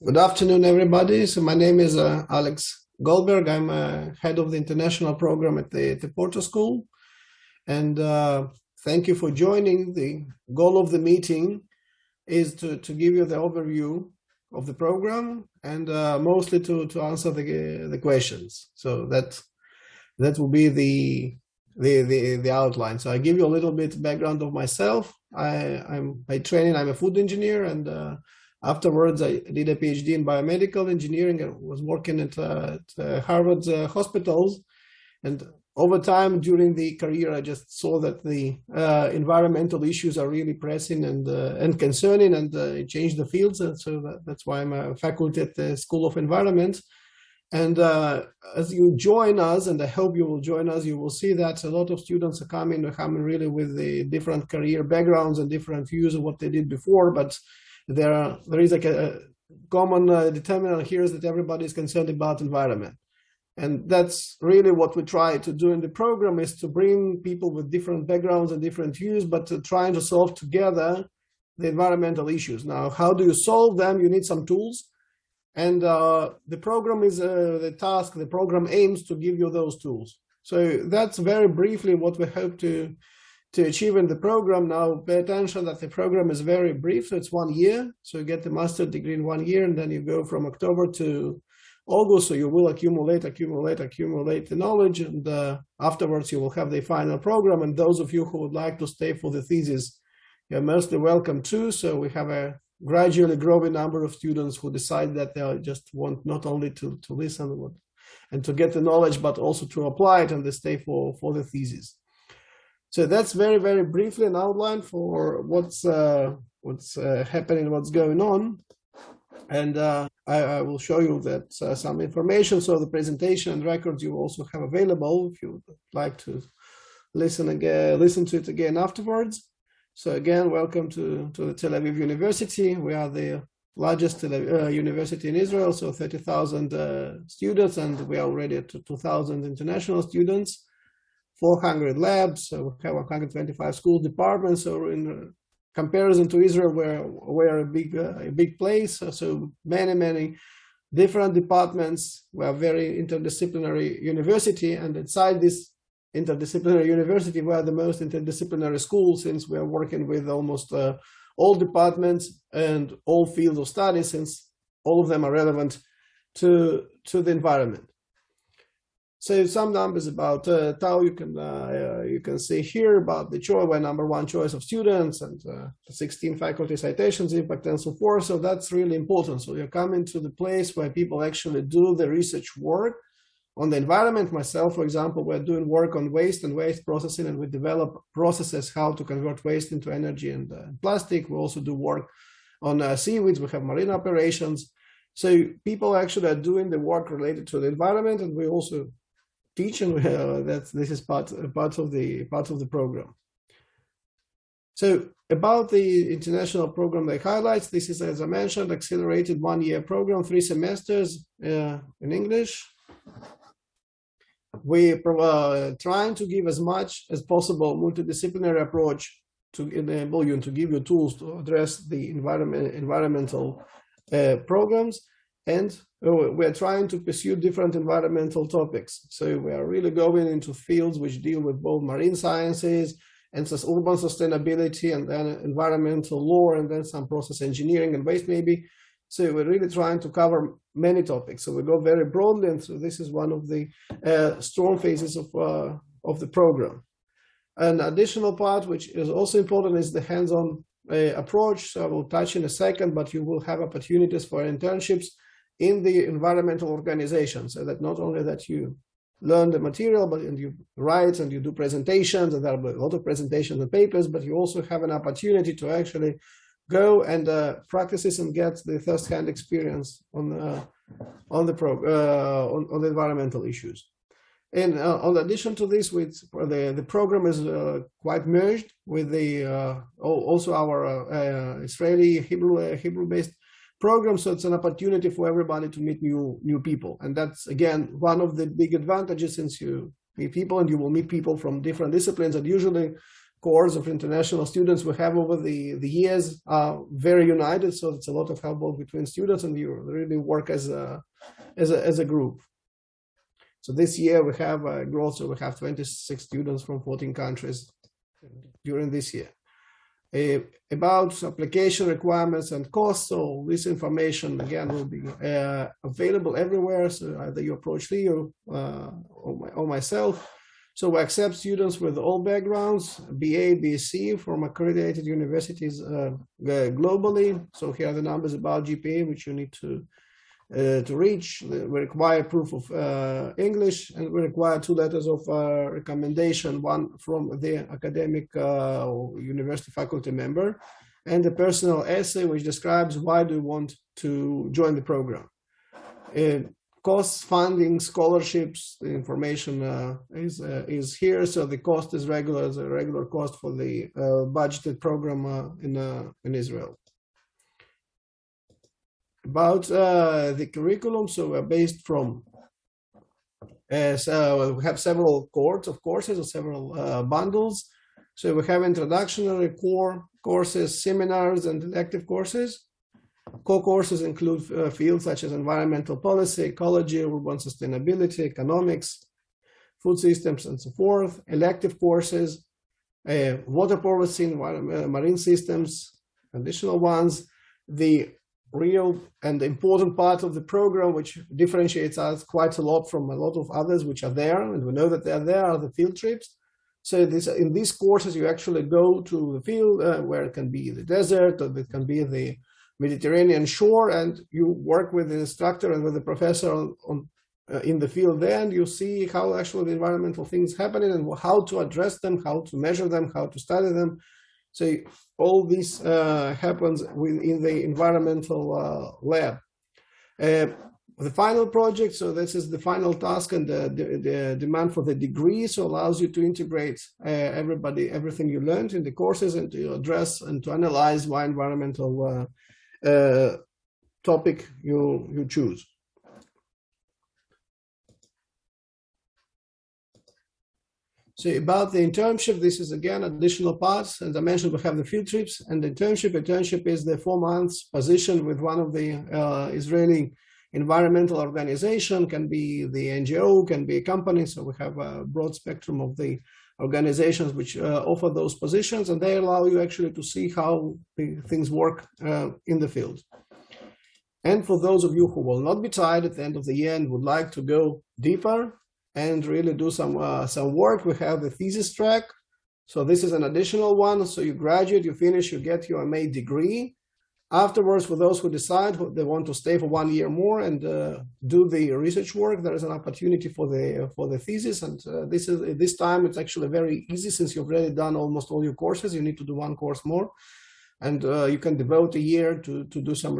Good afternoon, everybody. So my name is Alex Goldberg. I'm head of the international program at the Porto School. And thank you for joining. The goal of the meeting is to give you the overview of the program and mostly to answer the questions. So that will be the outline. So I give you a little bit background of myself. By training, I'm a food engineer, and afterwards I did a PhD in biomedical engineering and was working at Harvard hospitals. And over time, during the career, I just saw that the environmental issues are really pressing and concerning, and it changed the fields. And so that's why I'm a faculty at the School of Environment. And as you join us, and I hope you will join us, you will see that a lot of students are coming really with the different career backgrounds and different views of what they did before. But there is like a common determinant here is that everybody is concerned about environment. And that's really what we try to do in the program, is to bring people with different backgrounds and different views, but trying to solve together the environmental issues. Now, how do you solve them? You need some tools. And the program is the task, the program aims to give you those tools. So that's very briefly what we hope to achieve in the program. Now, pay attention that the program is very brief, so it's 1 year. So you get the master's degree in 1 year, and then you go from October to August, so you will accumulate the knowledge, and afterwards you will have the final program. And those of you who would like to stay for the thesis, you're mostly welcome too. So we have a gradually growing number of students who decide that they just want not only to listen and to get the knowledge, but also to apply it, and they stay for the thesis. So that's very, very briefly an outline for what's happening, what's going on. And I will show you that some information. So the presentation and records you also have available if you would like to listen to it again afterwards. So again, welcome to the Tel Aviv University. We are the largest university in Israel, so 30,000 students, and we are already at 2,000 international students, 400 labs, so we have 125 school departments. So in comparison to Israel, we're a big place. So many different departments. We are a very interdisciplinary university, and inside this interdisciplinary university, we are the most interdisciplinary school, since we are working with almost all departments and all fields of study, since all of them are relevant to the environment. So some numbers about TAUi you can see here about the choice, we're #1 choice of students, and 16 faculty citations, impact, and so forth. So that's really important. So you're coming to the place where people actually do the research work on the environment. Myself, for example, we're doing work on waste and waste processing, and we develop processes how to convert waste into energy and plastic. We also do work on seaweeds. We have marine operations. So people actually are doing the work related to the environment, and we also teach, and this is part of the program. So about the international program, the highlights. This is, as I mentioned, accelerated 1-year program, 3 semesters in English. We are trying to give as much as possible multidisciplinary approach to enable you and to give you tools to address the environmental programs. And we're trying to pursue different environmental topics. So we are really going into fields which deal with both marine sciences and urban sustainability, and then environmental law, and then some process engineering and waste maybe. So we're really trying to cover many topics. So we go very broadly, and so this is one of the strong phases of the program. An additional part, which is also important, is the hands-on approach. So I will touch in a second, but you will have opportunities for internships in the environmental organization, so that not only that you learn the material, but and you write and you do presentations, and there are a lot of presentations and papers, but you also have an opportunity to actually go and practice and get the first-hand experience on the environmental issues. And in addition to this, the program is quite merged with also our Israeli Hebrew-based program. So it's an opportunity for everybody to meet new people, and that's again one of the big advantages, since you meet people and you will meet people from different disciplines, and usually cores of international students we have over the years are very united. So it's a lot of help both between students, and you really work as a group. So this year we have growth, so we have 26 students from 14 countries during this year. About application requirements and costs, so this information again will be available everywhere. So either you approach Leo or myself. So we accept students with all backgrounds, BA, BSc from accredited universities globally. So here are the numbers about GPA, which you need to reach. We require proof of English, and we require 2 letters of recommendation, one from the academic or university faculty member, and a personal essay which describes why do you want to join the program. Costs, funding, scholarships, the information is here. So the cost is regular, as a regular cost for the budgeted program in Israel. About the curriculum, so we're based from, so we have several cohorts of courses or several bundles. So we have introductory core courses, seminars, and elective courses. Core courses include fields such as environmental policy, ecology, urban sustainability, economics, food systems, and so forth. Elective courses, water policy, marine systems, additional ones. The real and important part of the program, which differentiates us quite a lot from a lot of others which are there, and we know that they're there, are the field trips. So in these courses, you actually go to the field where it can be the desert, or it can be the Mediterranean shore, and you work with the instructor and with the professor in the field there, and you see how actually the environmental things happening and how to address them, how to measure them, how to study them. So all this happens in the environmental lab. The final project, so this is the final task and the demand for the degree, so allows you to integrate everything you learned in the courses and to address and to analyze why environmental topic you choose. So about the internship, this is again additional parts. As I mentioned, we have the field trips and the internship. Internship is the 4 months position with one of the Israeli environmental organization, can be the NGO, can be a company. So we have a broad spectrum of the organizations which offer those positions, and they allow you actually to see how things work in the field. And for those of you who will not be tired at the end of the year and would like to go deeper and really do some work, we have the thesis track. So this is an additional one. So you graduate, you finish, you get your MA degree. Afterwards, for those who decide they want to stay for 1 year more and do the research work, there is an opportunity for the thesis. And this time it's actually very easy, since you've already done almost all your courses. You need to do 1 course more, and you can devote a year to do some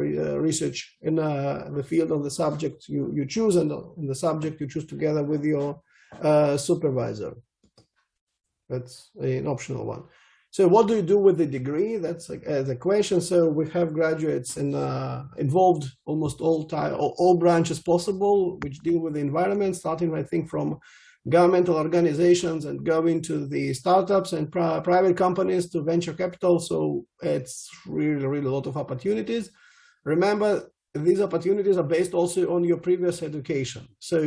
research in the field of the subject you choose, and in the subject you choose together with your supervisor. That's an optional one. So what do you do with the degree? That's the question. So we have graduates involved almost all branches possible, which deal with the environment, starting I think from governmental organizations and going to the startups and private companies to venture capital. So it's really a lot of opportunities. Remember, these opportunities are based also on your previous education. So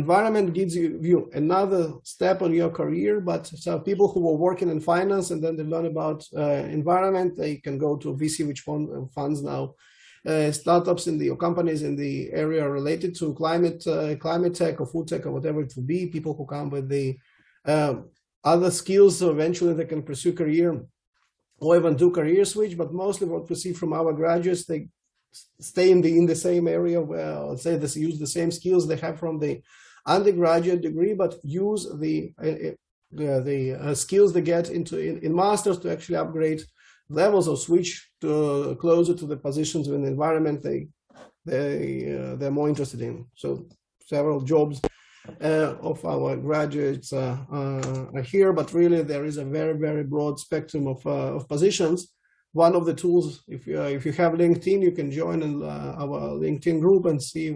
environment gives you another step on your career, but so people who are working in finance and then they learn about environment, they can go to VC, which funds now startups or companies in the area related to climate tech or food tech or whatever it will be. People who come with the other skills, so eventually they can pursue career or even do career switch. But mostly what we see from our graduates, they stay in the same area where, let's say, they use the same skills they have from the undergraduate degree, but use the skills they get in masters to actually upgrade levels or switch to closer to the positions in the environment they're more interested in. So several jobs of our graduates are here, but really there is a very broad spectrum of positions. One of the tools, if you have LinkedIn, you can join in our LinkedIn group and see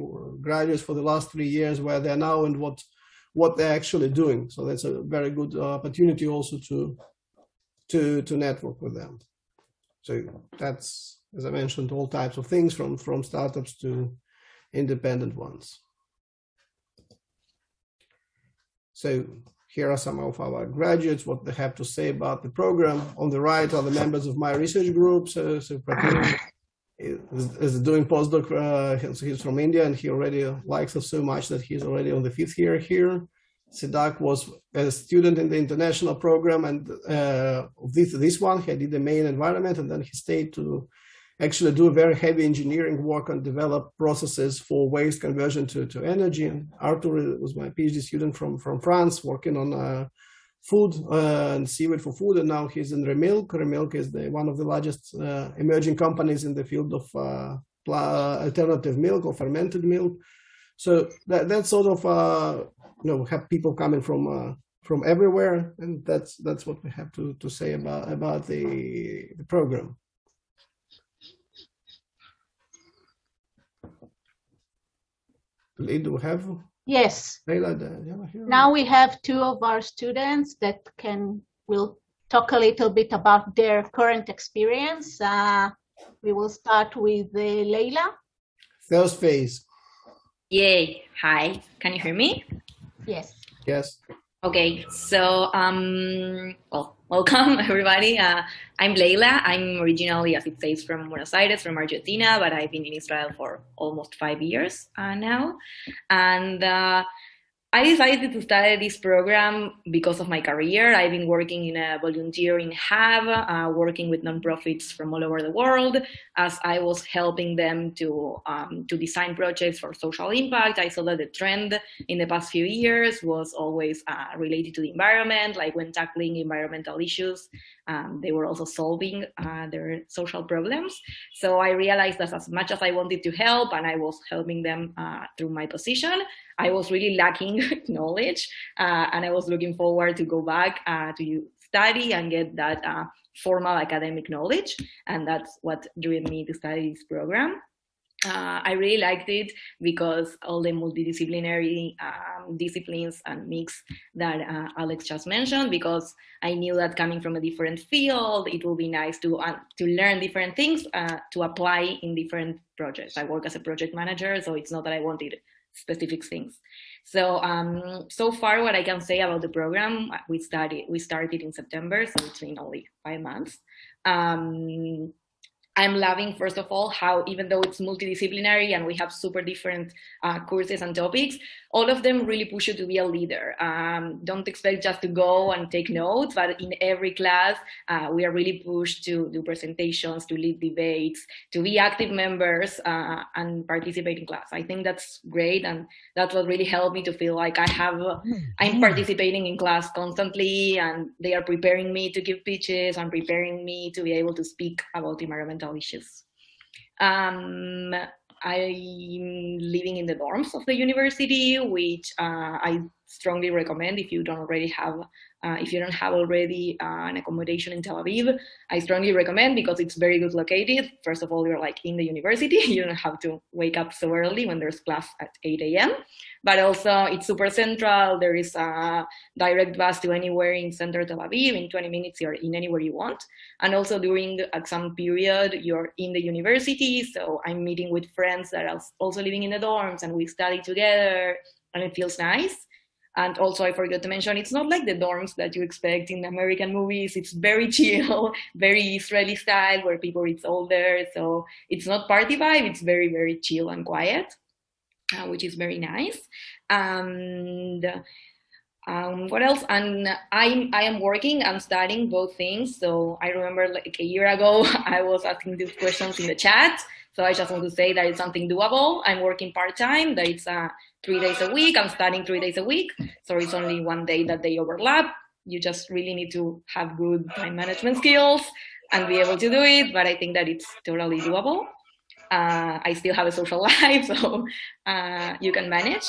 graduates for the last 3 years, where they're now and what they're actually doing. So that's a very good opportunity also to to network with them. So that's, as I mentioned, all types of things from startups to independent ones. So here are some of our graduates, what they have to say about the program. On the right are the members of my research group. So Pratik is doing postdoc. He's from India, and he already likes us so much that he's already on the 5th year here. Siddharth was a student in the international program, and this one, he did the main environment, and then he stayed to actually do very heavy engineering work and develop processes for waste conversion to energy. And Arthur was my PhD student from France, working on food and seaweed for food, and now he's in Remilk. Remilk is one of the largest emerging companies in the field of alternative milk or fermented milk. So that sort of have people coming from everywhere, and that's what we have to say about the program. Do we have? Yes. Layla, now we have two of our students that will talk a little bit about their current experience. We will start with Layla. First phase. Yay. Hi. Can you hear me? Yes. Yes. Okay. So, welcome everybody. I'm Layla. I'm originally, as it says, from Buenos Aires, from Argentina, but I've been in Israel for almost 5 years now. And I decided to start this program because of my career. I've been working in a volunteering hub, working with nonprofits from all over the world. As I was helping them to design projects for social impact, I saw that the trend in the past few years was always related to the environment, like when tackling environmental issues, they were also solving their social problems. So I realized that as much as I wanted to help, and I was helping them through my position, I was really lacking knowledge, and I was looking forward to go back to study and get that formal academic knowledge, and that's what drew me to study this program. I really liked it because all the multidisciplinary disciplines and mix that Alex just mentioned, because I knew that coming from a different field, it will be nice to learn different things to apply in different projects. I work as a project manager, so it's not that I wanted specific things. So so far what I can say about the program, we started in September, so it's been only 5 months. I'm loving, first of all, how even though it's multidisciplinary and we have super different courses and topics, all of them really push you to be a leader. Don't expect just to go and take notes, but in every class, we are really pushed to do presentations, to lead debates, to be active members and participate in class. I think that's great, and that's what really helped me to feel like I'm participating in class constantly, and they are preparing me to give pitches and preparing me to be able to speak about environmental issues. I'm living in the dorms of the university, which I strongly recommend if you don't already have, if you don't have already an accommodation in Tel Aviv. I strongly recommend because it's very good located. First of all, you're like in the university. You don't have to wake up so early when there's class at 8 a.m. But also it's super central. There is a direct bus to anywhere in center Tel Aviv. In 20 minutes, you're in anywhere you want. And also during the exam period, you're in the university. So I'm meeting with friends that are also living in the dorms, and we study together, and it feels nice. And also, I forgot to mention, it's not like the dorms that you expect in American movies. It's very chill, very Israeli style, where people it's older. So it's not party vibe. It's very, very chill and quiet, which is very nice. And what else? And I am working and studying both things. So I remember like a year ago, I was asking these questions in the chat. So I just want to say that it's something doable. I'm working part-time, that it's 3 days a week. I'm studying 3 days a week. So it's only 1 day that they overlap. You just really need to have good time management skills and be able to do it. But I think that it's totally doable. I still have a social life, so you can manage.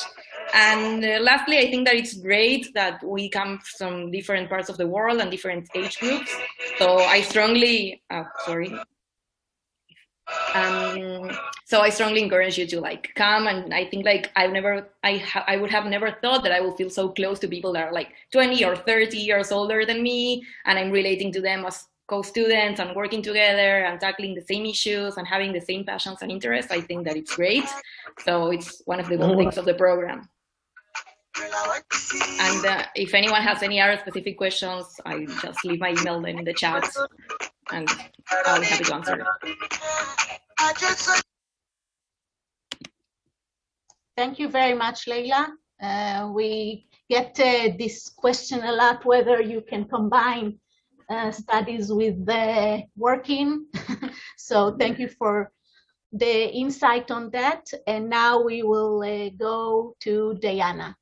And lastly, I think that it's great that we come from different parts of the world and different age groups. So I strongly, sorry. So I strongly encourage you to like come, and I think like I would have never thought that I will feel so close to people that are like 20 or 30 years older than me, and I'm relating to them as co-students and working together and tackling the same issues and having the same passions and interests. I think that it's great. So it's one of the good things of the program. And if anyone has any other specific questions, I just leave my email then in the chat, and I'll be happy to answer. Thank you very much, Layla. We get this question a lot, whether you can combine studies with the working. So thank you for the insight on that. And now we will go to Diana.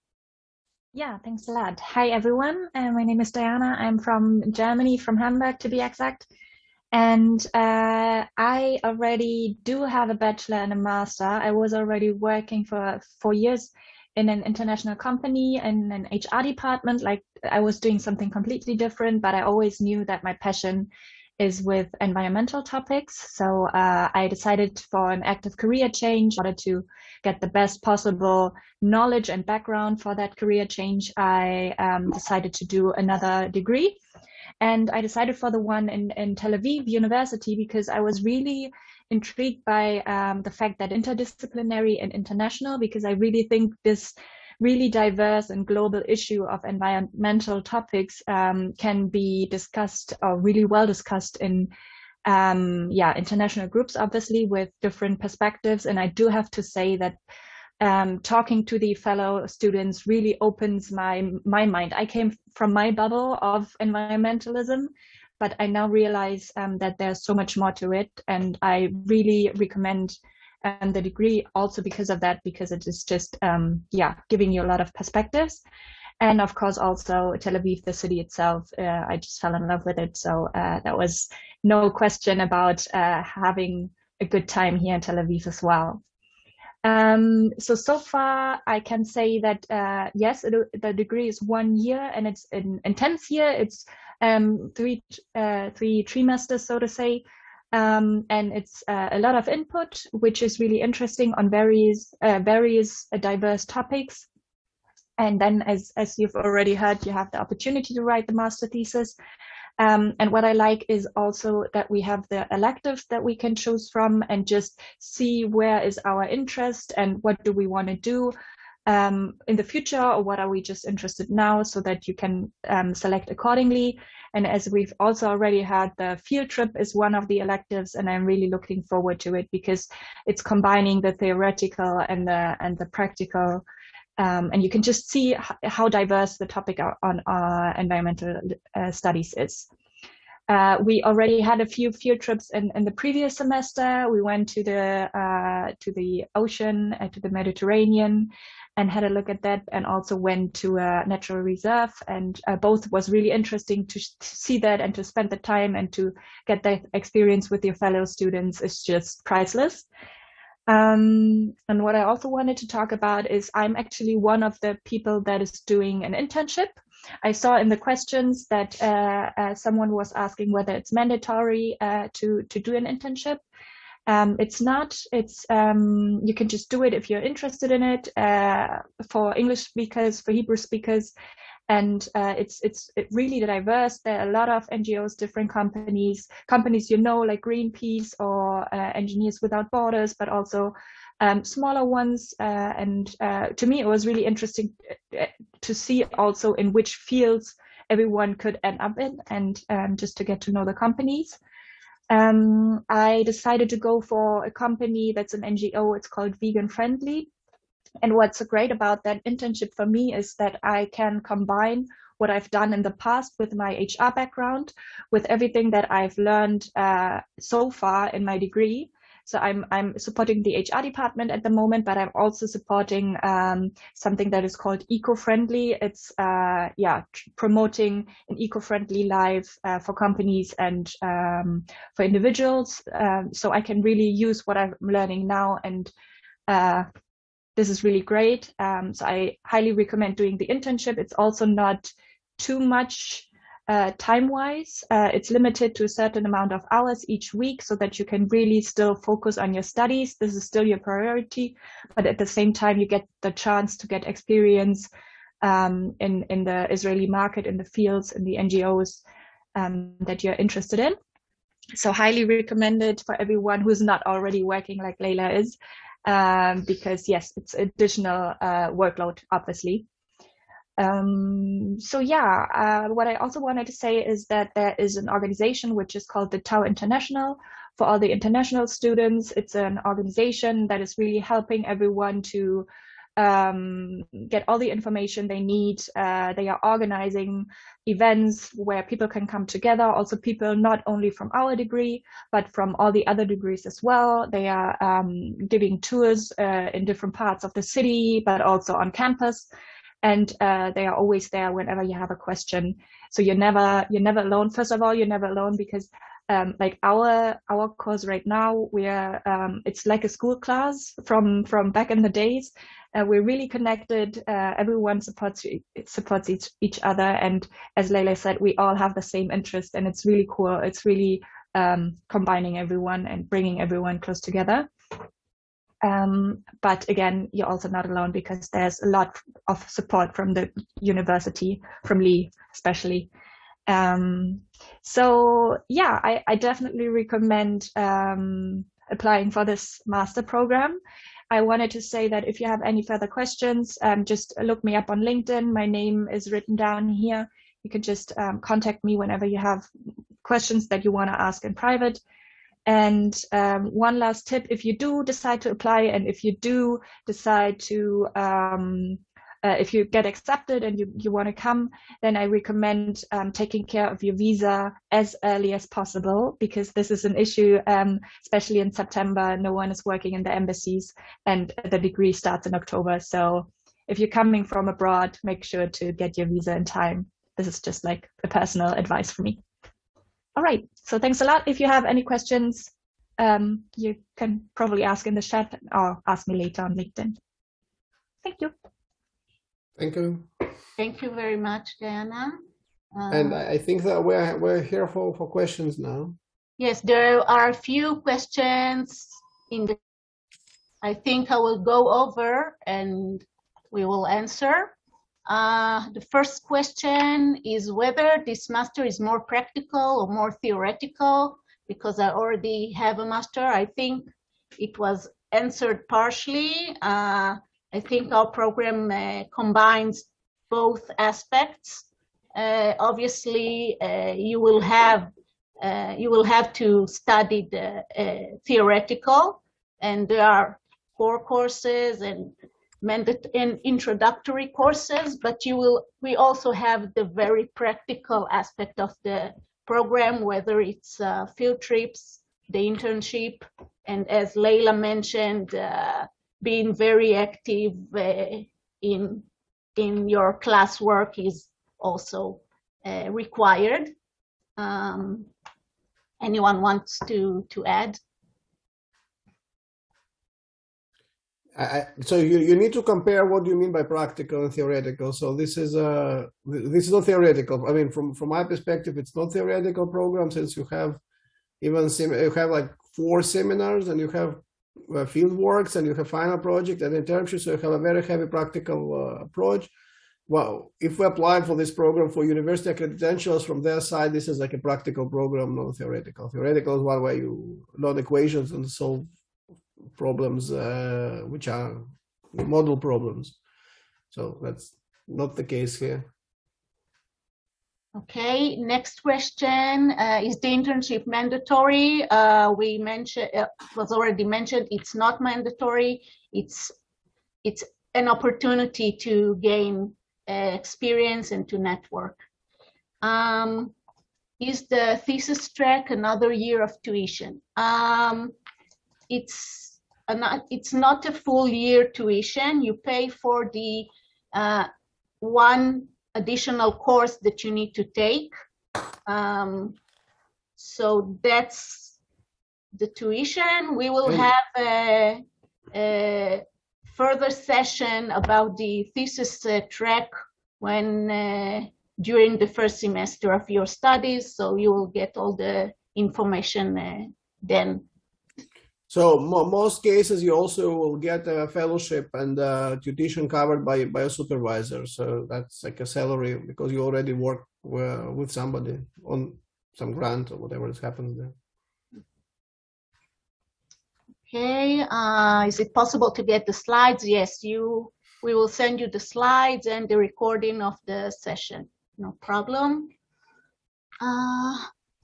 Yeah, thanks a lot. Hi, everyone. My name is Diana. I'm from Germany, from Hamburg to be exact. And I already do have a bachelor and a master. I was already working for 4 years in an international company in an HR department. Like, I was doing something completely different, but I always knew that my passion is with environmental topics. So I decided for an active career change. In order to get the best possible knowledge and background for that career change, I decided to do another degree. And I decided for the one in Tel Aviv University because I was really intrigued by the fact that interdisciplinary and international, because I really think this really diverse and global issue of environmental topics can be discussed, or really well discussed, in international groups, obviously, with different perspectives. And I do have to say that talking to the fellow students really opens my mind. I came from my bubble of environmentalism, but I now realize that there's so much more to it, and I really recommend the degree also because of that, because it is just giving you a lot of perspectives. And of course also Tel Aviv, the city itself, I just fell in love with it. So that was no question about having a good time here in Tel Aviv as well. So far I can say that yes, the degree is 1 year, and it's an intense year. It's three trimesters, so to say, and it's a lot of input, which is really interesting on various diverse topics. And then, as you've already heard, you have the opportunity to write the master thesis. And what I like is also that we have the electives that we can choose from and just see where is our interest and what do we want to do in the future, or what are we just interested now, so that you can select accordingly. And as we've also already heard, the field trip is one of the electives, and I'm really looking forward to it because it's combining the theoretical and the practical. And you can just see how diverse the topic on environmental studies is. We already had a few field trips in the previous semester. We went to the ocean, to the Mediterranean, and had a look at that, and also went to a natural reserve. And both was really interesting to see that, and to spend the time and to get that experience with your fellow students is just priceless. And what I also wanted to talk about is I'm actually one of the people that is doing an internship. I saw in the questions that someone was asking whether it's mandatory to do an internship. It's not. It's you can just do it if you're interested in it. For English speakers, for Hebrew speakers, and it's really diverse. There are a lot of NGOs, different companies, like Greenpeace or Engineers Without Borders, but also smaller ones. And to me, it was really interesting to see also in which fields everyone could end up in, and just to get to know the companies. I decided to go for a company that's an NGO. It's called Vegan Friendly. And what's so great about that internship for me is that I can combine what I've done in the past with my HR background, with everything that I've learned so far in my degree. So I'm supporting the HR department at the moment, but I'm also supporting something that is called eco-friendly. It's promoting an eco-friendly life for companies and for individuals. So I can really use what I'm learning now, and this is really great. So I highly recommend doing the internship. It's also not too much time-wise. It's limited to a certain amount of hours each week so that you can really still focus on your studies. This is still your priority, but at the same time, you get the chance to get experience in the Israeli market, in the fields, in the NGOs that you're interested in. So highly recommended for everyone who's not already working like Layla is, because yes, it's additional workload, obviously. So yeah, what I also wanted to say is that there is an organization which is called the TAUi International for all the international students. It's an organization that is really helping everyone to get all the information they need. They are organizing events where people can come together, also people not only from our degree, but from all the other degrees as well. They are giving tours in different parts of the city, but also on campus. And they are always there whenever you have a question. So you're never alone. First of all, you're never alone because like our course right now, it's like a school class from back in the days. We're really connected. Everyone supports each other, and as Layla said, we all have the same interest, and it's really cool. It's really combining everyone and bringing everyone close together. But again, you're also not alone because there's a lot of support from the university, from Lee especially. So yeah, I definitely recommend applying for this master program. I wanted to say that if you have any further questions, just look me up on LinkedIn. My name is written down here. You can just contact me whenever you have questions that you want to ask in private. And one last tip, if you do decide to apply and if you do decide to, if you get accepted and you want to come, then I recommend taking care of your visa as early as possible, because this is an issue, especially in September. No one is working in the embassies and the degree starts in October. So if you're coming from abroad, make sure to get your visa in time. This is just like a personal advice for me. All right, so thanks a lot. If you have any questions, you can probably ask in the chat or ask me later on LinkedIn. Thank you. Thank you. Thank you very much, Diana. And I think that we're here for questions now. Yes, there are a few questions I think I will go over and we will answer. The first question is whether this master is more practical or more theoretical, because I already have a master. I think it was answered partially. I think our program combines both aspects. Obviously, you will have to study the theoretical, and there are core courses and introductory courses, but we also have the very practical aspect of the program, whether it's field trips, the internship, and as Layla mentioned, being very active in your classwork is also required. Anyone wants to add? So you need to compare what you mean by practical and theoretical. So this is not theoretical. I mean, from my perspective, it's not theoretical program, since you have like 4 seminars and you have field works and you have final project and internship. So you have a very heavy practical approach. Well, if we apply for this program for university credentials from their side, this is like a practical program, not theoretical. Theoretical is one where you learn equations and solve problems which are model problems. So that's not the case here. Okay, next question. Is the internship mandatory? We mentioned, it was already mentioned, it's not mandatory. It's an opportunity to gain experience and to network. Is the thesis track another year of tuition? It's not a full year tuition. You pay for the one additional course that you need to take. So that's the tuition. We will have a further session about the thesis track when during the first semester of your studies, so you will get all the information then. So most cases you also will get a fellowship and tuition covered by a supervisor. So that's like a salary because you already work with somebody on some grant or whatever is happening there. Okay, is it possible to get the slides? Yes, we will send you the slides and the recording of the session. No problem.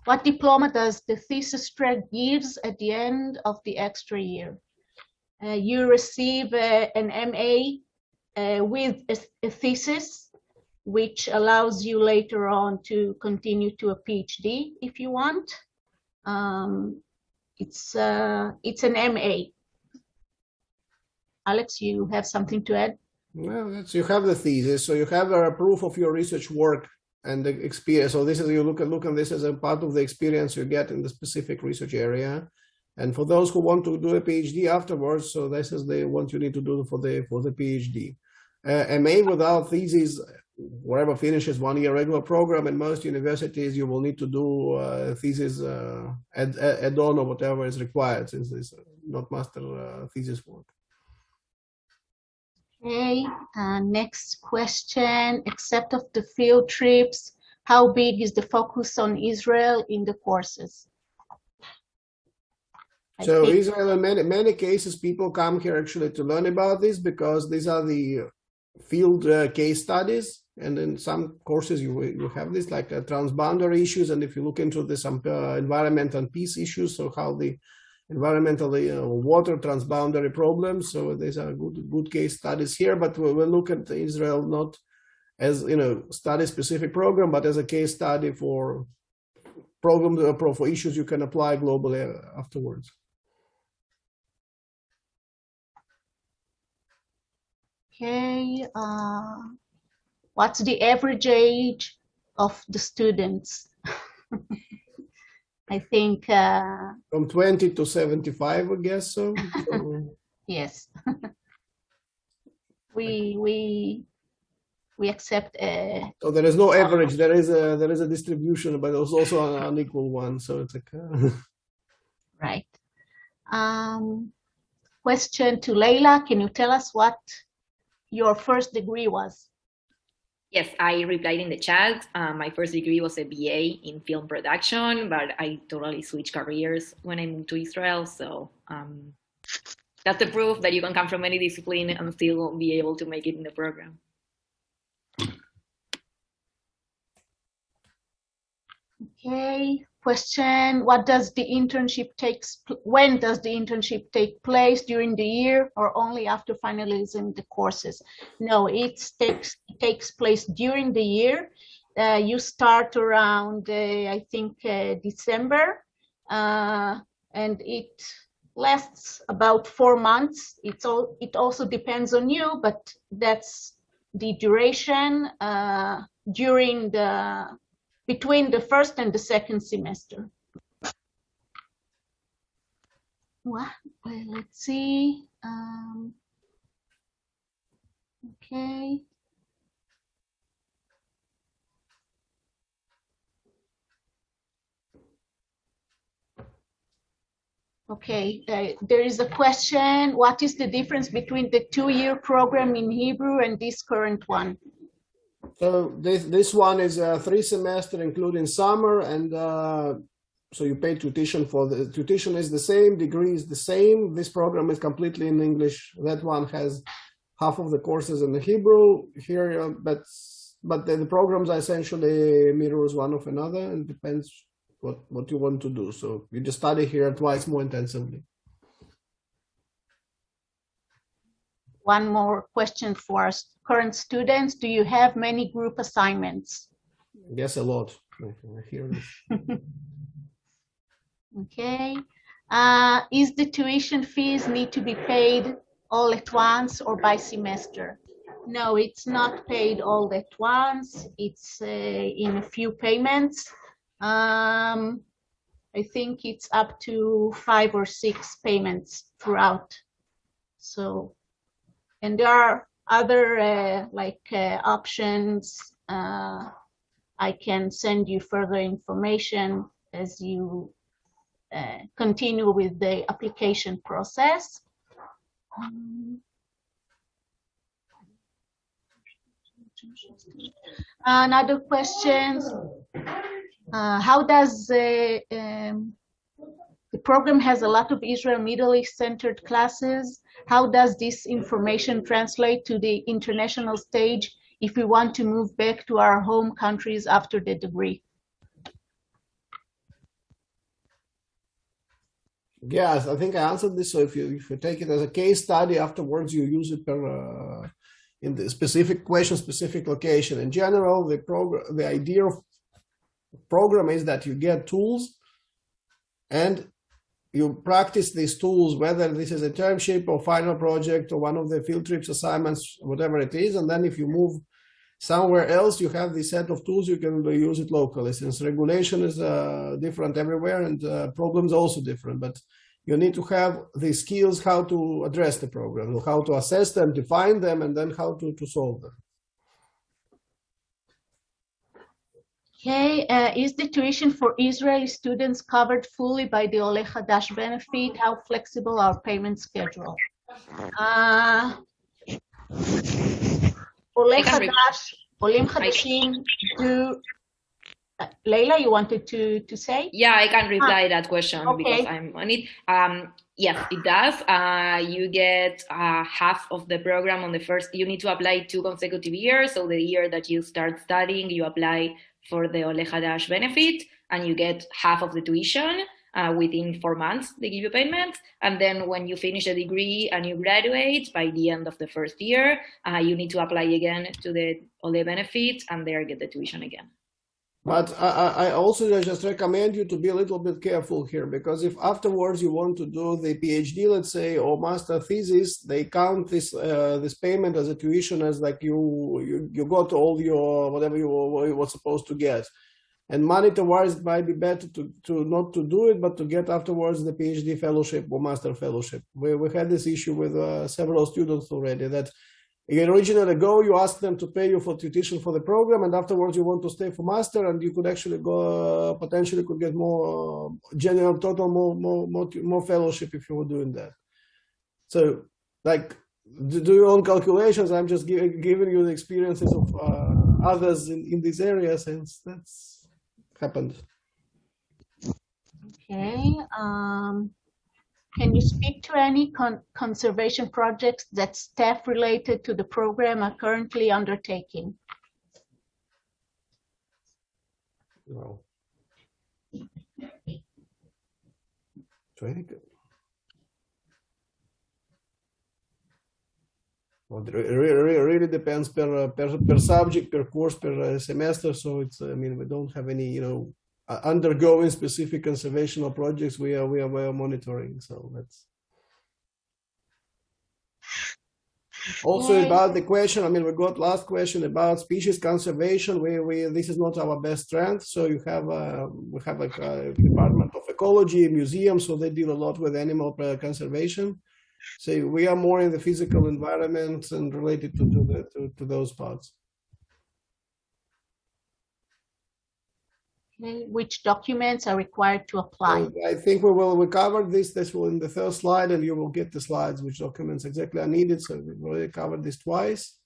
What diploma does the thesis track gives at the end of the extra year? You receive an MA with a thesis, which allows you later on to continue to a PhD if you want. It's an MA. Alex, you have something to add? Well, you have the thesis, so you have a proof of your research work and the experience. So this is, you look at this as a part of the experience you get in the specific research area. And for those who want to do a PhD afterwards, so this is what you need to do for the PhD. MA without thesis, wherever finishes 1 year regular program, in most universities you will need to do thesis add-on or whatever is required, since it's not master thesis work. Okay, next question. Except of the field trips, how big is the focus on Israel in the courses? So Israel, in many cases, people come here actually to learn about this because these are the field case studies. And in some courses you have this like transboundary issues. And if you look into the some environment and peace issues, so how the environmental water transboundary problems. So these are good case studies here, but we'll look at Israel not as study specific program, but as a case study for problems for issues you can apply globally afterwards. Okay, what's the average age of the students? I think from 20 to 75, I guess so. Yes. we accept so there is no average, there is a distribution, but there's also an unequal one, so it's like right. Question to Layla, can you tell us what your first degree was? Yes, I replied in the chat. My first degree was a BA in film production, but I totally switched careers when I moved to Israel. So that's the proof that you can come from any discipline and still be able to make it in the program. Okay, question, when does the internship take place, during the year or only after finalizing the courses? No, it takes place during the year. You start around, I think, December, and it lasts about 4 months. It also depends on you, but that's the duration between the first and the second semester. Well, let's see. Okay. Okay, there is a question. What is the difference between the 2-year program in Hebrew and this current one? So this one is a 3 semester, including summer, and so you pay tuition for the tuition is the same, degree is the same. This program is completely in English. That one has half of the courses in the Hebrew here, but the programs are essentially mirrors one of another, and depends what you want to do. So you just study here twice more intensively. One more question for our current students. Do you have many group assignments? Yes, a lot. I hear this. Okay. Is the tuition fees need to be paid all at once or by semester? No, it's not paid all at once. It's in a few payments. I think it's up to 5 or 6 payments throughout. So, and there are other options I can send you further information as you continue with the application process. Another question, how does the program has a lot of Israel Middle East centered classes. How does this information translate to the international stage if we want to move back to our home countries after the degree? Yes, I think I answered this. So if you take it as a case study, afterwards you use it per in the specific question, specific location. In general, the idea of program is that you get tools and you practice these tools, whether this is an internship or final project or one of the field trips assignments, whatever it is. And then if you move somewhere else, you have this set of tools, you can use it locally, since regulation is different everywhere and problems also different. But you need to have the skills how to address the problem, how to assess them, define them, and then how to solve them. Okay, is the tuition for Israeli students covered fully by the Ole Hadash benefit? How flexible our payment schedule? Ole Hadash, Olim Hadashim do. Layla, you wanted to say? Yeah, I can reply that question okay. Because I'm on it. Yes, it does. You get half of the program on the first. You need to apply 2 consecutive years. So the year that you start studying, you apply for the Ole Hadash benefit, and you get half of the tuition within 4 months. They give you payment, and then when you finish a degree and you graduate, by the end of the first year, you need to apply again to the Ole benefit, and there get the tuition again. But I also just recommend you to be a little bit careful here, because if afterwards you want to do the PhD, let's say, or master thesis, they count this payment as a tuition, as like you got all your whatever you were supposed to get. And monetary-wise, it might be better to not to do it, but to get afterwards the PhD fellowship or master fellowship. We had this issue with several students already, that you originally go, you ask them to pay you for tuition for the program, and afterwards you want to stay for master, and you could actually go, potentially could get more general total, more fellowship if you were doing that. So, like, do your own calculations. I'm just giving you the experiences of others in this area, since that's happened. Okay. Can you speak to any conservation projects that staff related to the program are currently undertaking? No. Well, it really depends per subject, per course, per semester. So it's, I mean, we don't have any, undergoing specific conservational projects. We are monitoring. So that's also about the question. I mean, we got last question about species conservation. This is not our best strength. So you have we have like a department of ecology, museum. So they deal a lot with animal conservation. So we are more in the physical environment and related to those parts. Okay. Which documents are required to apply? I think we covered this will in the first slide, and you will get the slides which documents exactly are needed. So we've already covered this twice.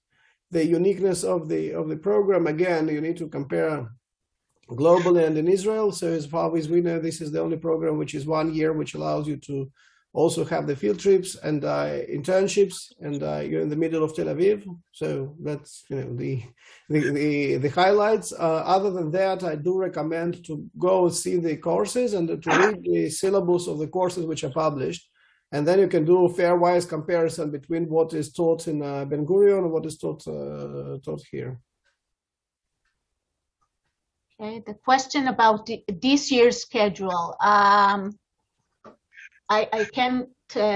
The uniqueness of the program, again, you need to compare globally and in Israel. So as far as we know, this is the only program which is 1 year, which allows you to also have the field trips and internships, and you're in the middle of Tel Aviv. So that's the highlights. Other than that, I do recommend to go see the courses and to read the syllabus of the courses which are published, and then you can do a fair-wise comparison between what is taught in Ben Gurion and what is taught here. Okay, the question about this year's schedule. I can't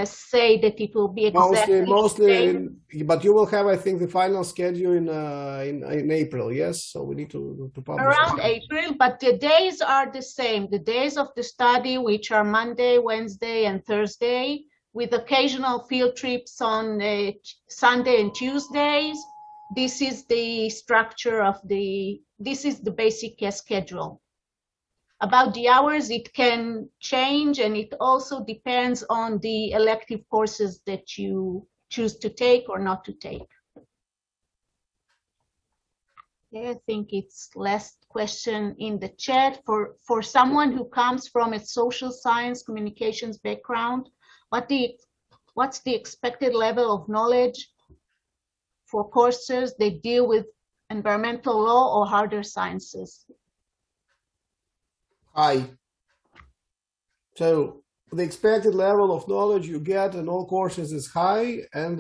say that it will be exactly mostly, but you will have, I think, the final schedule in April. Yes, so we need to publish around April, but the days are the same. The days of the study, which are Monday, Wednesday, and Thursday, with occasional field trips on Sunday and Tuesdays. this is the structure of this is the basic schedule. About the hours, it can change, and it also depends on the elective courses that you choose to take or not to take. Okay, I think it's last question in the chat. For someone who comes from a social science communications background, what's the expected level of knowledge for courses that deal with environmental law or harder sciences? High. So the expected level of knowledge you get in all courses is high, and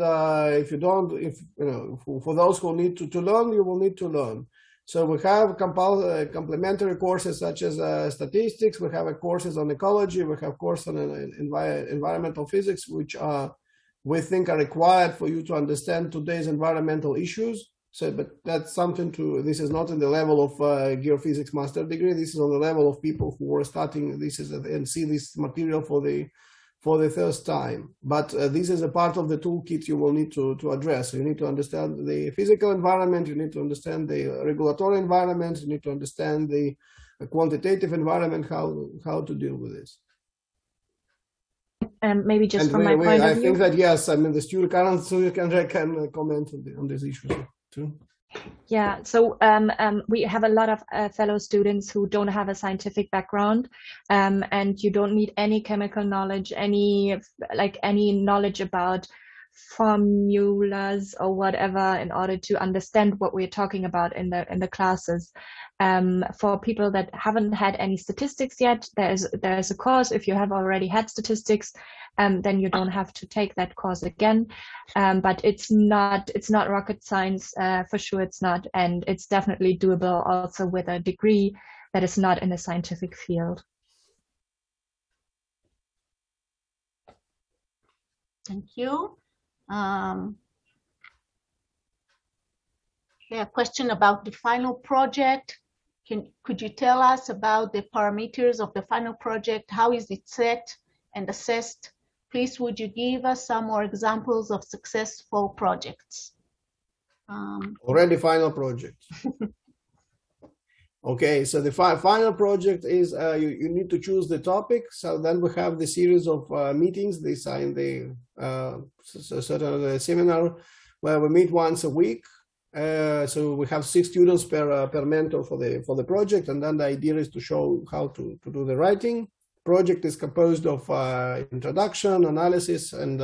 for those who need to learn, you will need to learn. So we have complementary courses such as statistics. We have courses on ecology. We have courses on environmental physics, which we think are required for you to understand today's environmental issues. So, but that's something this is not in the level of geophysics master degree. This is on the level of people who are starting and see this material for the first time. But this is a part of the toolkit you will need to address. So you need to understand the physical environment. You need to understand the regulatory environment. You need to understand the quantitative environment, how to deal with this. Maybe just from my point of view. I think that, yes, I mean, the student can comment on this issue too. Yeah, so we have a lot of fellow students who don't have a scientific background, and you don't need any chemical knowledge, any knowledge about formulas or whatever in order to understand what we're talking about in the classes. For people that haven't had any statistics yet, there's a course. If you have already had statistics, then you don't have to take that course again. But it's not rocket science, for sure it's not, and it's definitely doable also with a degree that is not in a scientific field. Thank you. A question about the final project. Could you tell us about the parameters of the final project? How is it set and assessed? Please, would you give us some more examples of successful projects? Already final project. Okay, so the final project is you need to choose the topic. So then we have the series of meetings. They sign the certain seminar where we meet once a week. So we have 6 students per mentor for the project, and then the idea is to show how to do the writing. Project is composed of introduction, analysis, and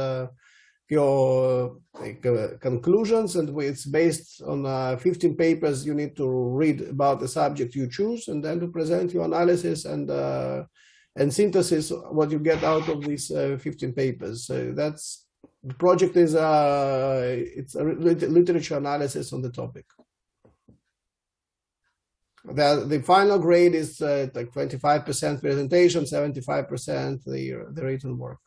your conclusions, and it's based on 15 papers you need to read about the subject you choose, and then to present your analysis and synthesis what you get out of these 15 papers. So that's the project is it's a literature analysis on the topic. The final grade is like 25% presentation, 75% the written work.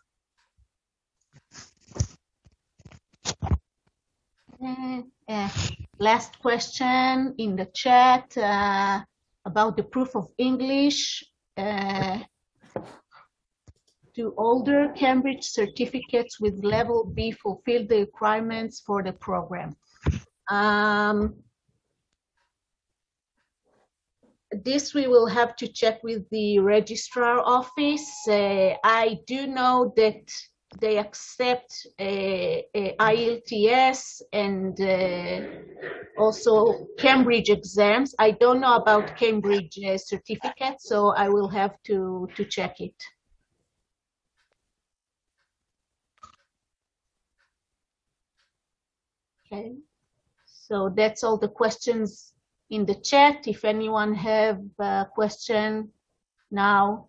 Last question in the chat about the proof of English. Do older Cambridge certificates with level B fulfill the requirements for the program? This we will have to check with the registrar office. I do know that they accept IELTS and also Cambridge exams. I don't know about Cambridge certificates, so I will have to check it. Okay, so that's all the questions in the chat. If anyone have a question now.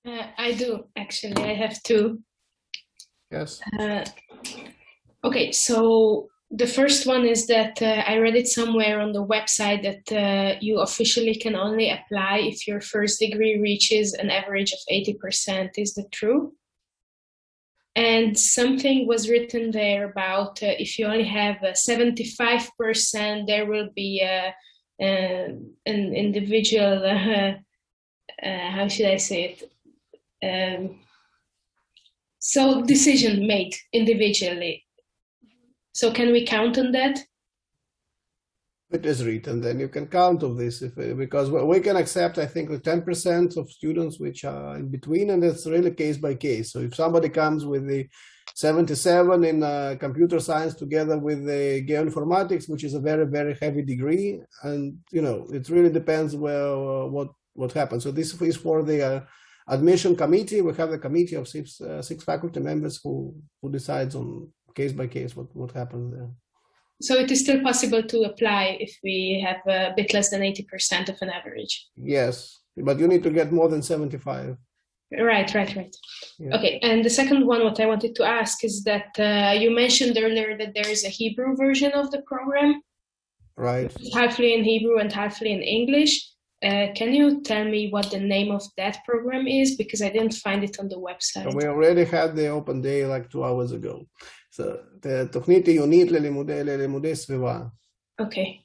I do, actually. I have 2. Yes. Okay, so the first one is that I read it somewhere on the website that you officially can only apply if your first degree reaches an average of 80%. Is that true? And something was written there about if you only have 75%, there will be an individual, how should I say it? So decision made individually. So can we count on that? It is written, then you can count of this because we can accept, I think, the 10% of students which are in between, and it's really case by case. So if somebody comes with the 77 in computer science together with the geoinformatics, which is a very, very heavy degree, and it really depends what happens. So this is for the admission committee. We have a committee of six faculty members who decides on case by case what happens there. So it is still possible to apply if we have a bit less than 80% of an average. Yes, but you need to get more than 75. Right. Yeah. Okay, and the second one, what I wanted to ask is that you mentioned earlier that there is a Hebrew version of the program. Right. Halfly in Hebrew and halfly in English. Can you tell me what the name of that program is? Because I didn't find it on the website. We already had the open day like 2 hours ago. So the תוכנית עיונית ללימודי סביבה. Okay.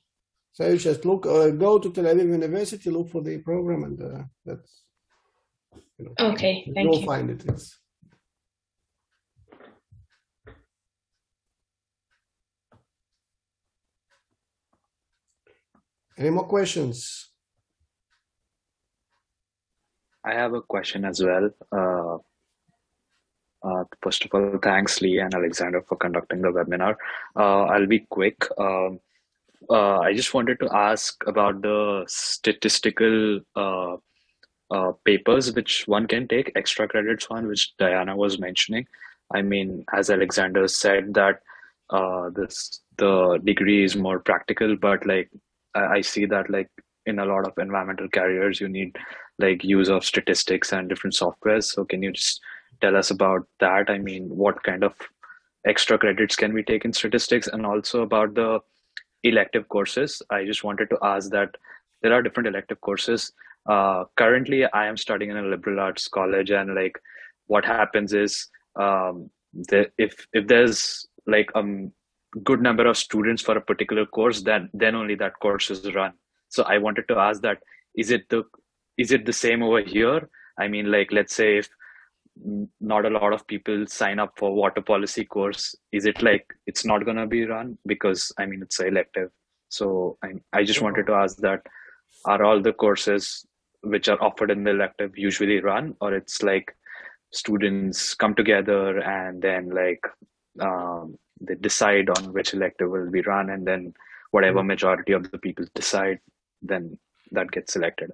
So you just go to Tel Aviv University, look for the program, and that's. Okay, thank you. You'll find it. Yes. Any more questions? I have a question as well. First of all, thanks Lee and Alexander for conducting the webinar. I'll be quick. I just wanted to ask about the statistical papers which one can take, extra credits one, which Diana was mentioning. I mean, as Alexander said that the degree is more practical, but like I see that like in a lot of environmental careers, you need like use of statistics and different softwares. So can you just tell us about that? I mean, what kind of extra credits can we take in statistics, and also about the elective courses? I just wanted to ask that there are different elective courses. Currently, I am studying in a liberal arts college, and like what happens is if there's like a good number of students for a particular course, then only that course is run. So I wanted to ask that is it the same over here? I mean, like let's say if not a lot of people sign up for water policy course, is it like it's not going to be run because I mean it's elective? So I just wanted to ask that, are all the courses which are offered in the elective usually run, or it's like students come together and then like they decide on which elective will be run, and then whatever majority of the people decide, then that gets selected.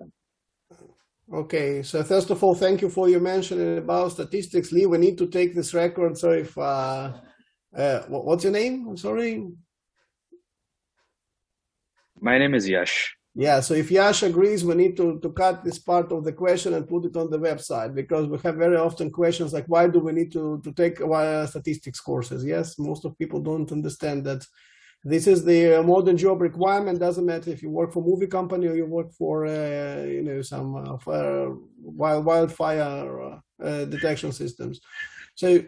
Okay, so first of all, thank you for your mention about statistics. Lee, we need to take this record. So if, what's your name? I'm sorry. My name is Yash. Yeah, so if Yash agrees, we need to cut this part of the question and put it on the website, because we have very often questions like, why do we need to take statistics courses? Yes, most of people don't understand that this is the modern job requirement. Doesn't matter if you work for a movie company or you work for some wildfire detection systems. So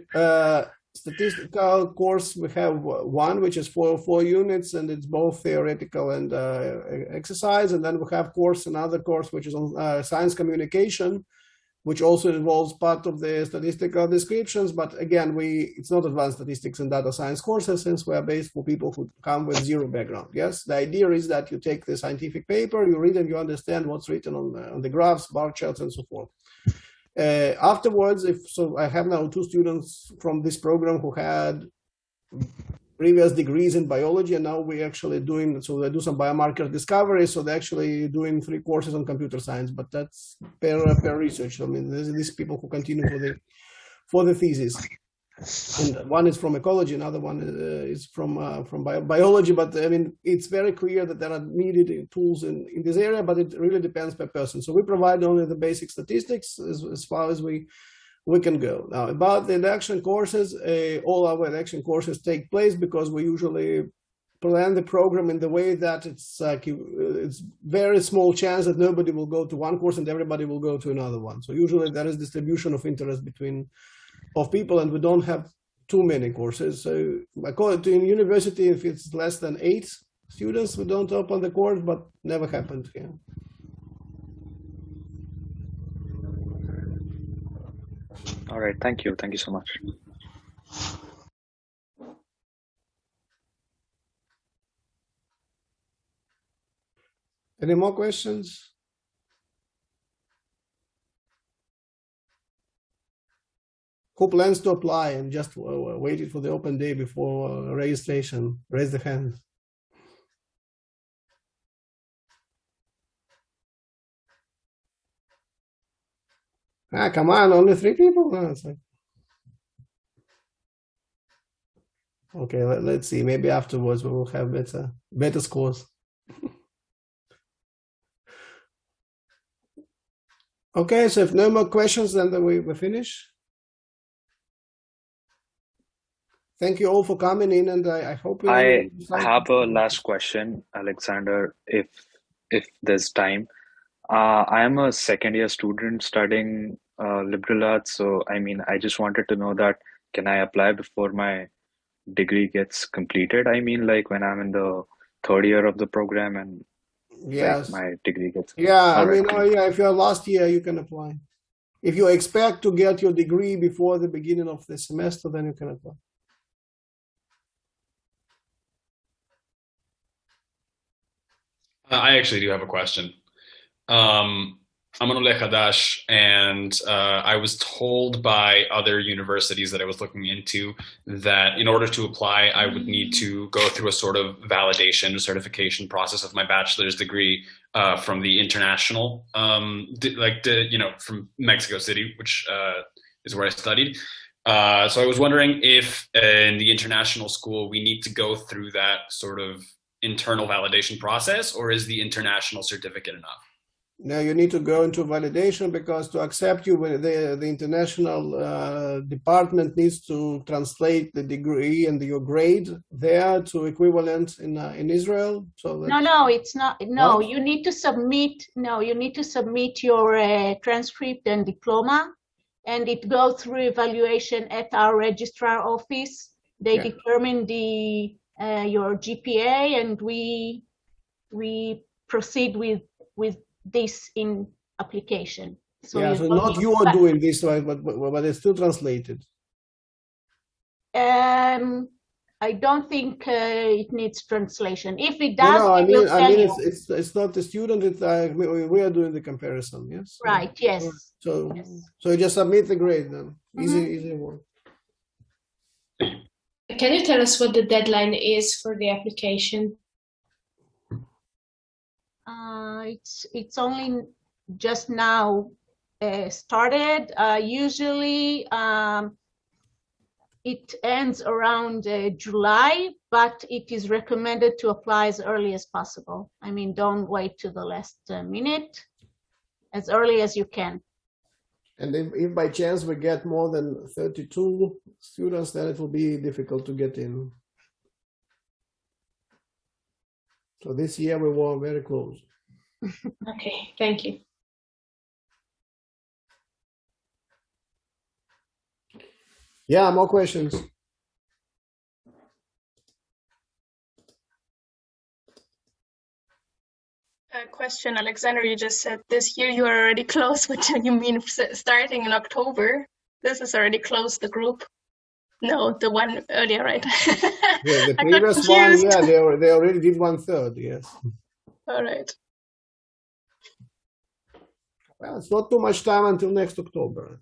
statistical course, we have one which is for 4 units, and it's both theoretical and exercise. And then we have another course which is on science communication, which also involves part of the statistical descriptions. But again, it's not advanced statistics and data science courses, since we are based for people who come with zero background. Yes, the idea is that you take the scientific paper, you read and you understand what's written on the graphs, bar charts, and so forth. Afterwards, I have now 2 students from this program who had previous degrees in biology, and now we're actually doing, so they do some biomarker discovery, so they're actually doing 3 courses on computer science, but that's per research. I mean, there's these people who continue for the thesis. And one is from ecology, another one is from biology, but I mean, it's very clear that there are needed tools in this area, but it really depends per person. So we provide only the basic statistics as far as we can go. Now, about the election courses, all our election courses take place because we usually plan the program in the way that it's very small chance that nobody will go to one course and everybody will go to another one. So usually there is distribution of interest of people, and we don't have too many courses. So according to university, if it's less than 8 students, we don't open the course, but never happened here. All right, thank you so much. Any more questions? Who plans to apply and just waited for the open day before registration? Raise the hand. Ah, come on, only 3 people? No, it's like... Okay, let's see. Maybe afterwards we will have better scores. Okay, so if no more questions, then we finish. Thank you all for coming in, and I hope I have a last question, Alexander, if there's time. I am a second year student studying liberal arts, so I mean, I just wanted to know that can I apply before my degree gets completed? I mean, like when I'm in the third year of the program and yes, like my degree gets. Yeah, I All mean, right. yeah, if you're last year, you can apply. If you expect to get your degree before the beginning of the semester, then you can apply. I actually do have a question. I'm an Ole Hadash, and I was told by other universities that I was looking into that in order to apply, I would need to go through a sort of validation, certification process of my bachelor's degree from the international, from Mexico City, which is where I studied. So I was wondering if in the international school we need to go through that sort of internal validation process, or is the international certificate enough? Now you need to go into validation, because to accept you, the international department needs to translate the degree and your grade there to equivalent in Israel. So no, it's not. No, you need to submit. No, you need to submit your transcript and diploma, and it goes through evaluation at our registrar office. They determine your GPA, and we proceed with this in application. So so not you are doing this, right? But it's still translated. I don't think it needs translation. If it does, no, I mean you. It's not the student. It's we are doing the comparison. Yes. Right. Yes. So you just submit the grade then. Easy one. Can you tell us what the deadline is for the application? It's only just now started. Usually it ends around July, but it is recommended to apply as early as possible. I mean, don't wait to the last minute, as early as you can. And if by chance we get more than 32 students, then it will be difficult to get in. So this year we were very close. Okay, thank you. Yeah, more questions. Question, Alexander, you just said this year you are already close. What do you mean starting in October? This is already close, the group. No, the one earlier, right? The previous one, yeah, they already did 1/3, yes. All right. Well, it's not too much time until next October.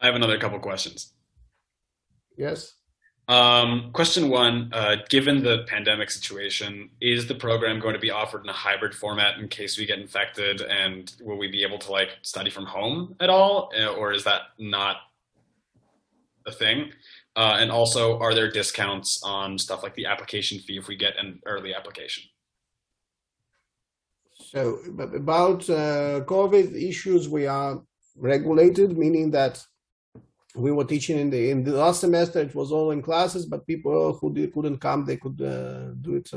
I have another couple questions. Yes. Question one, given the pandemic situation, is the program going to be offered in a hybrid format in case we get infected, and will we be able to like study from home at all, or is that not a thing? And also, are there discounts on stuff like the application fee if we get an early application? So about COVID issues, we are regulated, meaning that we were teaching in the last semester. It was all in classes, but people who couldn't come, they could do it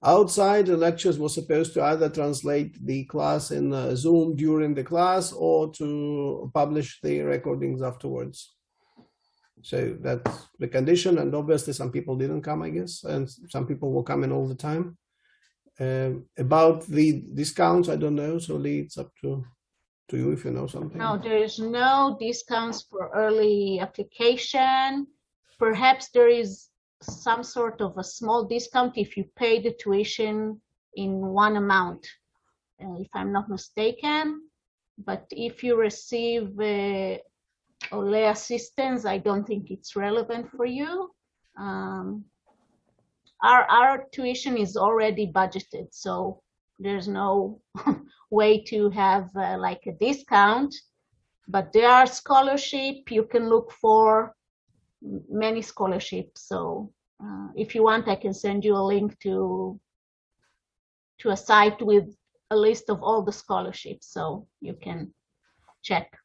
outside. The lectures were supposed to either translate the class in Zoom during the class or to publish the recordings afterwards. So that's the condition, and obviously some people didn't come, I guess, and some people were coming all the time. About the discounts, I don't know, so Lee, it's up to to you if you know something? No, there is no discounts for early application. Perhaps there is some sort of a small discount if you pay the tuition in one amount, if I'm not mistaken. But if you receive OLE assistance, I don't think it's relevant for you. Our tuition is already budgeted, so there's no way to have like a discount. But there are scholarships. You can look for many scholarships. So if you want, I can send you a link to a site with a list of all the scholarships, so you can check.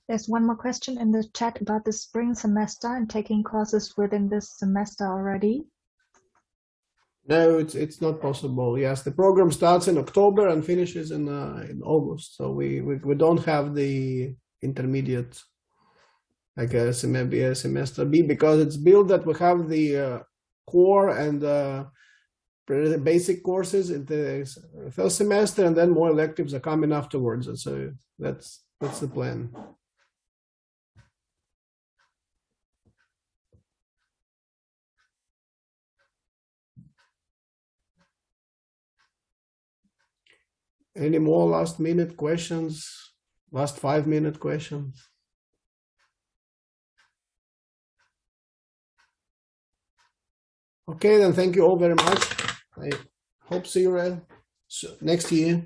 There's one more question in the chat about the spring semester and taking courses within this semester already. No, it's not possible. Yes, the program starts in October and finishes in August. So we don't have the intermediate, I guess, maybe a semester B, because it's built that we have the core and basic courses in the first semester, and then more electives are coming afterwards. And so that's the plan. Any more last-minute questions? Last 5-minute questions? Okay, then thank you all very much. I hope to see you next year.